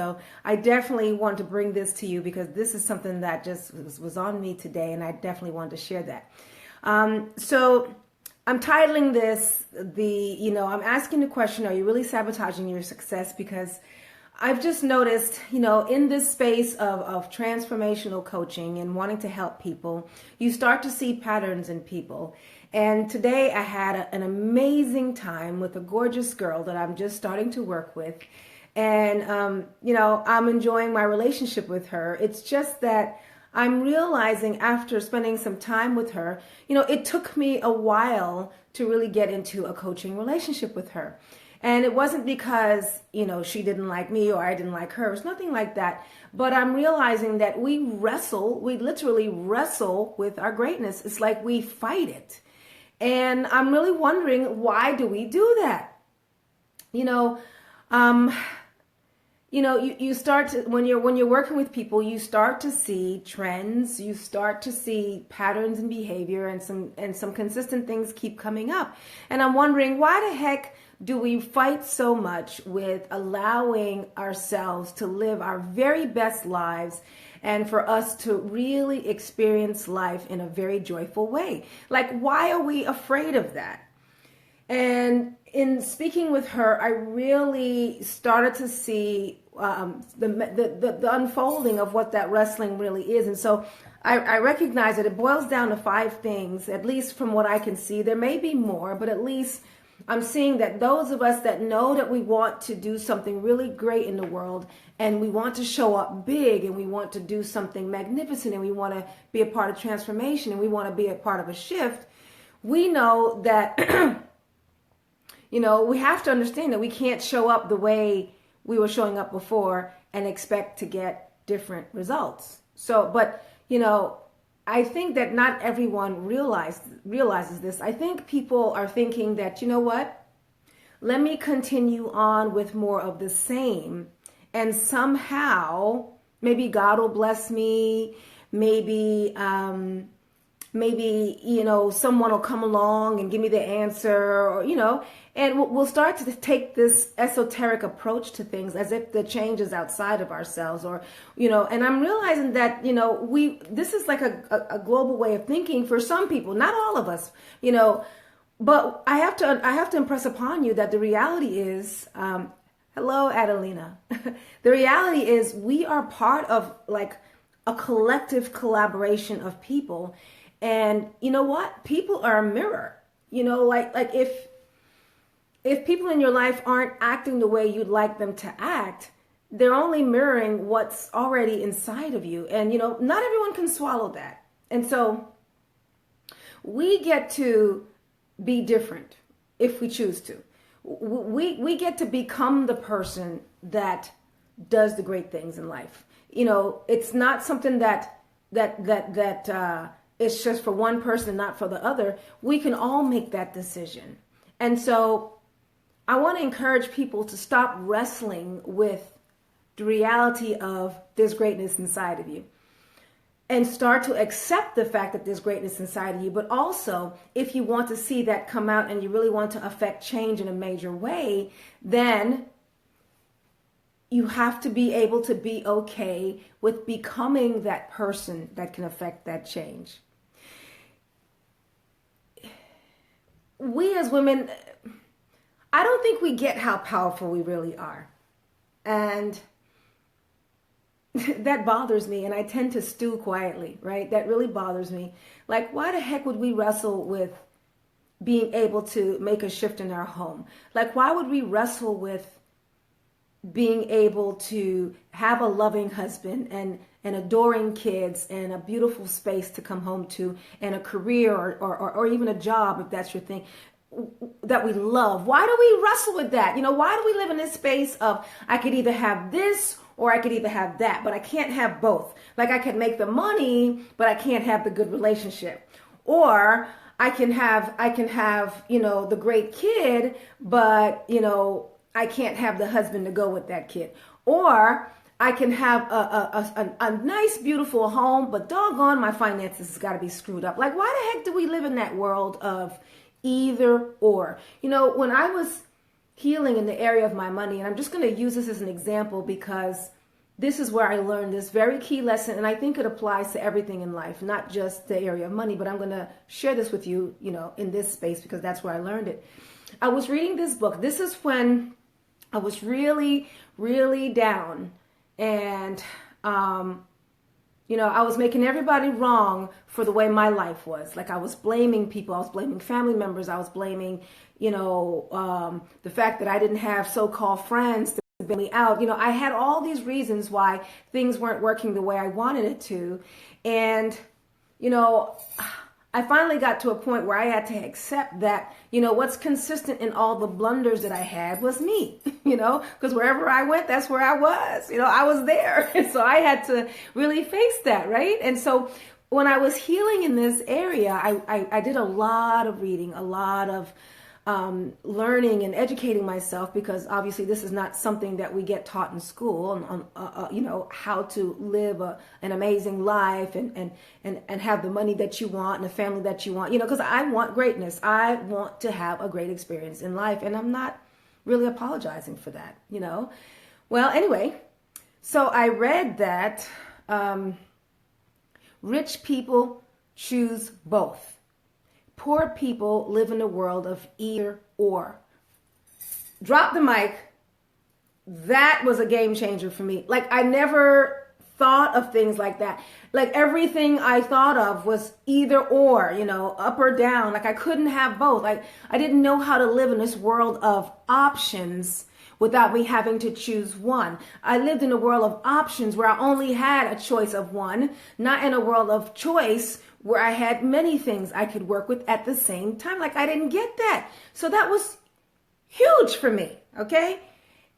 So I definitely want to bring this to you because this is something that just was on me today, and I definitely wanted to share that. So I'm titling this I'm asking the question, are you really sabotaging your success? Because I've just noticed, in this space of transformational coaching and wanting to help people, you start to see patterns in people. And today I had an amazing time with a gorgeous girl that I'm just starting to work with. And, I'm enjoying my relationship with her. It's just that I'm realizing after spending some time with her, it took me a while to really get into a coaching relationship with her. And it wasn't because, she didn't like me or I didn't like her. It's nothing like that. But I'm realizing that we literally wrestle with our greatness. It's like we fight it. And I'm really wondering, why do we do that? You start to, when you're working with people, you start to see trends, you start to see patterns in behavior, and some consistent things keep coming up. And I'm wondering, why the heck do we fight so much with allowing ourselves to live our very best lives and for us to really experience life in a very joyful way? Like, why are we afraid of that? And in speaking with her, I really started to see the unfolding of what that wrestling really is. And so I recognize that it boils down to 5 things, at least from what I can see. There may be more, but at least I'm seeing that those of us that know that we want to do something really great in the world, and we want to show up big, and we want to do something magnificent, and we want to be a part of transformation, and we want to be a part of a shift, we know that we have to understand that we can't show up the way we were showing up before and expect to get different results. So, but, I think that not everyone realizes this. I think people are thinking that, let me continue on with more of the same. And somehow, maybe God will bless me. Maybe someone will come along and give me the answer, or, and we'll start to take this esoteric approach to things as if the change is outside of ourselves, or, and I'm realizing that, this is like a global way of thinking for some people, not all of us, but I have to impress upon you that the reality is, hello, Adelina. The reality is we are part of like a collective collaboration of people. And you know what? People are a mirror. Like if people in your life aren't acting the way you'd like them to act, they're only mirroring what's already inside of you. And not everyone can swallow that. And so we get to be different if we choose to. We get to become the person that does the great things in life. It's not something that it's just for one person, not for the other. We can all make that decision. And so I want to encourage people to stop wrestling with the reality of there's greatness inside of you, and start to accept the fact that there's greatness inside of you. But also, if you want to see that come out and you really want to affect change in a major way, then you have to be able to be okay with becoming that person that can affect that change. We as women, I don't think we get how powerful we really are. And that bothers me, and I tend to stew quietly, right? That really bothers me. Like, why the heck would we wrestle with being able to make a shift in our home? Like, why would we wrestle with being able to have a loving husband and adoring kids and a beautiful space to come home to, and a career or even a job, if that's your thing, that we love? Why do we wrestle with that? Why do we live in this space of, I could either have this or I could either have that, but I can't have both? Like, I can make the money, but I can't have the good relationship. Or I can have the great kid, but, I can't have the husband to go with that kid. Or I can have a nice, beautiful home, but doggone, my finances has got to be screwed up. Like, why the heck do we live in that world of either or? When I was healing in the area of my money. And I'm just going to use this as an example because this is where I learned this very key lesson. And I think it applies to everything in life, not just the area of money, but I'm going to share this with you, in this space because that's where I learned it. I was reading this book. This is when I was really, really down. And, I was making everybody wrong for the way my life was. Like I was blaming people. I was blaming family members. I was blaming, the fact that I didn't have so-called friends to bail me out. I had all these reasons why things weren't working the way I wanted it to. And, I finally got to a point where I had to accept that, what's consistent in all the blunders that I had was me, because wherever I went, that's where I was, I was there. And so I had to really face that, right? And so when I was healing in this area, I did a lot of reading, a lot of learning and educating myself, because obviously this is not something that we get taught in school on, how to live an amazing life and have the money that you want and the family that you want, because I want greatness. I want to have a great experience in life, and I'm not really apologizing for that, Well, anyway, so I read that rich people choose both. Poor people live in a world of either or. Drop the mic. That was a game changer for me. Like I never thought of things like that. Like everything I thought of was either or, up or down. Like I couldn't have both. Like I didn't know how to live in this world of options without me having to choose one. I lived in a world of options where I only had a choice of one, not in a world of choice where I had many things I could work with at the same time. Like I didn't get that. So that was huge for me, okay?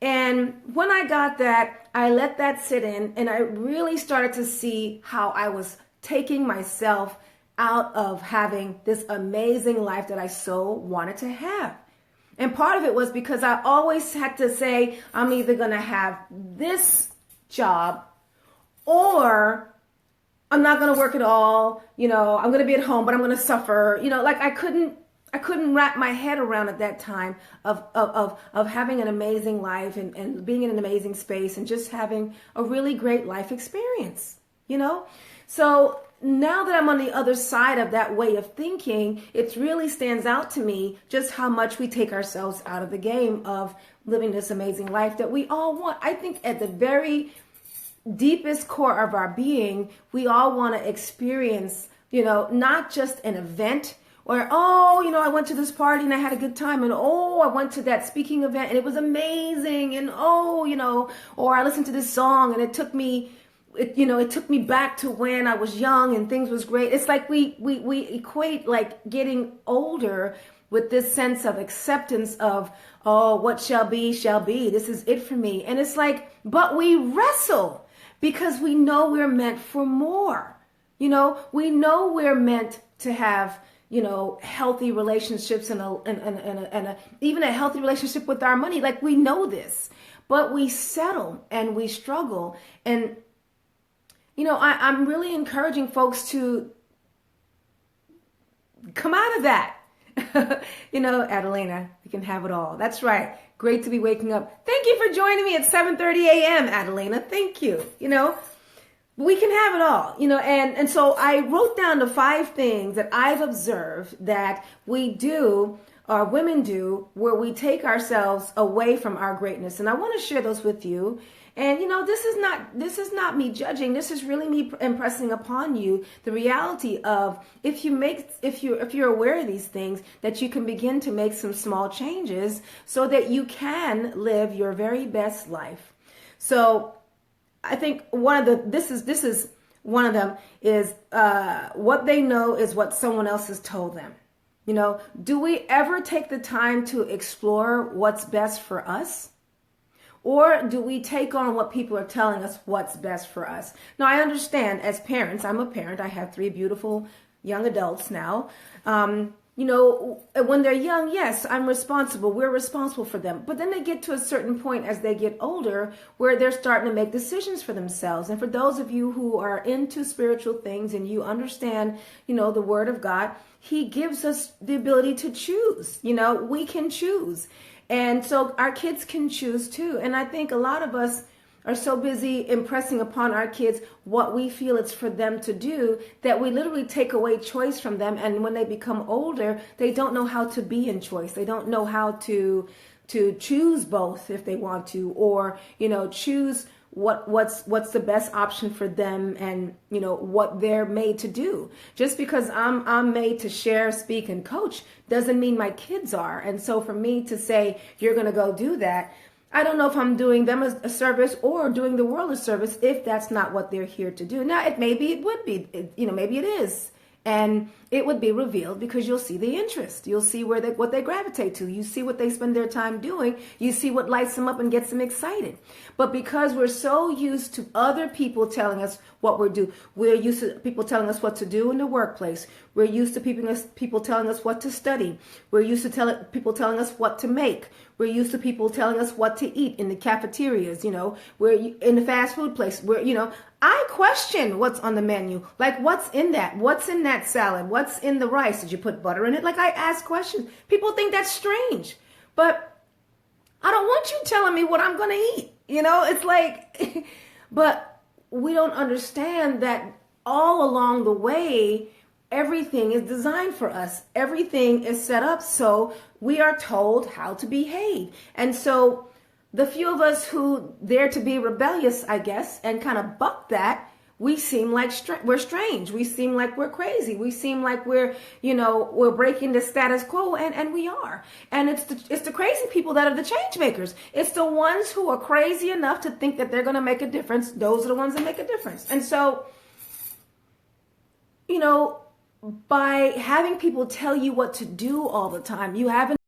And when I got that, I let that sit in, and I really started to see how I was taking myself out of having this amazing life that I so wanted to have. And part of it was because I always had to say, I'm either going to have this job or I'm not going to work at all. I'm going to be at home, but I'm going to suffer. Like I couldn't wrap my head around at that time of having an amazing life and being in an amazing space and just having a really great life experience, So now that I'm on the other side of that way of thinking, it really stands out to me just how much we take ourselves out of the game of living this amazing life that we all want. I think at the very deepest core of our being, we all want to experience, not just an event or, I went to this party and I had a good time, and I went to that speaking event and it was amazing, and or I listened to this song and it took me back to when I was young and things was great. It's like we equate like getting older with this sense of acceptance of, what shall be, this is it for me. And it's like, but we wrestle because we know we're meant for more. We know we're meant to have, healthy relationships and even a healthy relationship with our money. Like we know this, but we settle and we struggle. And, I'm really encouraging folks to come out of that. Adelina, you can have it all. That's right. Great to be waking up. Thank you for joining me at 7:30 a.m., Adelina. Thank you. We can have it all, and so I wrote down the 5 things that I've observed that we do, or women do, where we take ourselves away from our greatness. And I want to share those with you. And this is not me judging. This is really me impressing upon you the reality of if you're aware of these things, that you can begin to make some small changes so that you can live your very best life. So I think this is one of them is what they know is what someone else has told them. Do we ever take the time to explore what's best for us? Or do we take on what people are telling us what's best for us? Now, I understand as parents, I'm a parent. I have 3 beautiful young adults now. When they're young, yes, I'm responsible. We're responsible for them. But then they get to a certain point as they get older where they're starting to make decisions for themselves. And for those of you who are into spiritual things and you understand, the Word of God, He gives us the ability to choose. We can choose. And so our kids can choose too. And I think a lot of us are so busy impressing upon our kids what we feel it's for them to do that we literally take away choice from them. And when they become older, they don't know how to be in choice. They don't know how to choose both if they want to, or, choose what's the best option for them, and what they're made to do. Just because I'm made to share, speak, and coach doesn't mean my kids are. And so for me to say you're going to go do that, I don't know if I'm doing them a service or doing the world a service if that's not what they're here to do. Now, maybe it would be, maybe it is. And it would be revealed because you'll see the interest. You'll see what they gravitate to. You see what they spend their time doing. You see what lights them up and gets them excited. But because we're so used to other people telling us what we're doing, we're used to people telling us what to do in the workplace. We're used to people telling us what to study. We're used to people telling us what to make. We're used to people telling us what to eat in the cafeterias. We're in the fast food place. I question what's on the menu. Like, what's in that? What's in that salad? What's in the rice? Did you put butter in it? Like, I ask questions. People think that's strange. But I don't want you telling me what I'm going to eat. It's like, but we don't understand that all along the way, everything is designed for us. Everything is set up so we are told how to behave. And so the few of us who dare to be rebellious, I guess, and kind of buck that, we seem like we're strange. We seem like we're crazy. We seem like we're breaking the status quo, and we are. And it's the crazy people that are the change makers. It's the ones who are crazy enough to think that they're going to make a difference. Those are the ones that make a difference. And so, by having people tell you what to do all the time, you haven't